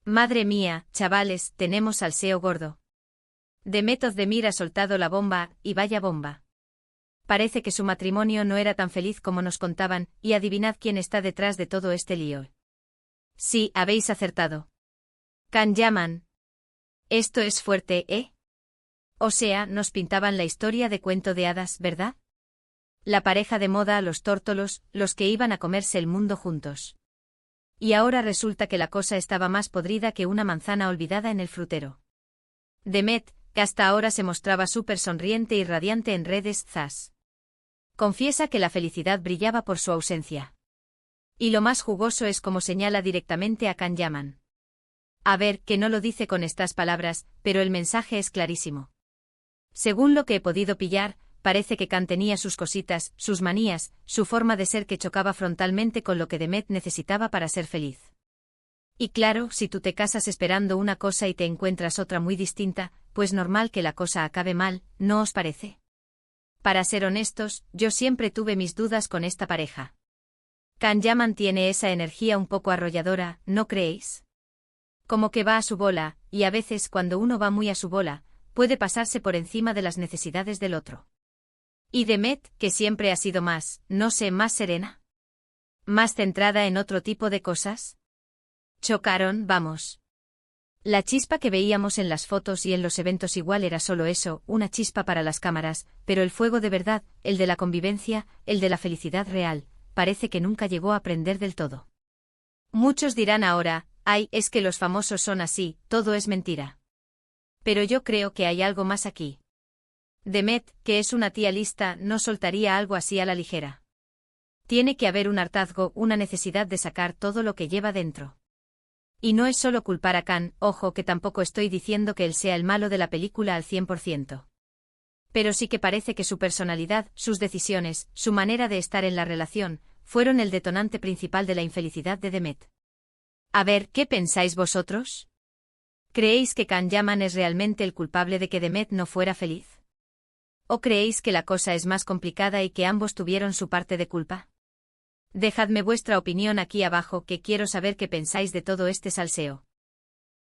Madre mía, chavales, tenemos salseo gordo. Demet Özdemir ha soltado la bomba, y vaya bomba. Parece que su matrimonio no era tan feliz como nos contaban, y adivinad quién está detrás de todo este lío. Sí, habéis acertado. Can Yaman. Esto es fuerte, ¿eh? O sea, nos pintaban la historia de cuento de hadas, ¿verdad? La pareja de moda, los tórtolos, los que iban a comerse el mundo juntos. Y ahora resulta que la cosa estaba más podrida que una manzana olvidada en el frutero. Demet, que hasta ahora se mostraba súper sonriente y radiante en redes, zas. Confiesa que la felicidad brillaba por su ausencia. Y lo más jugoso es como señala directamente a Can Yaman. A ver, que no lo dice con estas palabras, pero el mensaje es clarísimo. Según lo que he podido pillar, parece que Can tenía sus cositas, sus manías, su forma de ser que chocaba frontalmente con lo que Demet necesitaba para ser feliz. Y claro, si tú te casas esperando una cosa y te encuentras otra muy distinta, pues normal que la cosa acabe mal, ¿no os parece? Para ser honestos, yo siempre tuve mis dudas con esta pareja. Can Yaman tiene esa energía un poco arrolladora, ¿no creéis? Como que va a su bola, y a veces cuando uno va muy a su bola, puede pasarse por encima de las necesidades del otro. Y Demet, que siempre ha sido más, no sé, más serena. Más centrada en otro tipo de cosas. Chocaron, vamos. La chispa que veíamos en las fotos y en los eventos igual era solo eso, una chispa para las cámaras, pero el fuego de verdad, el de la convivencia, el de la felicidad real, parece que nunca llegó a prender del todo. Muchos dirán ahora, ay, es que los famosos son así, todo es mentira. Pero yo creo que hay algo más aquí. Demet, que es una tía lista, no soltaría algo así a la ligera. Tiene que haber un hartazgo, una necesidad de sacar todo lo que lleva dentro. Y no es solo culpar a Can, ojo que tampoco estoy diciendo que él sea el malo de la película al 100%. Pero sí que parece que su personalidad, sus decisiones, su manera de estar en la relación, fueron el detonante principal de la infelicidad de Demet. A ver, ¿qué pensáis vosotros? ¿Creéis que Can Yaman es realmente el culpable de que Demet no fuera feliz? ¿O creéis que la cosa es más complicada y que ambos tuvieron su parte de culpa? Dejadme vuestra opinión aquí abajo que quiero saber qué pensáis de todo este salseo.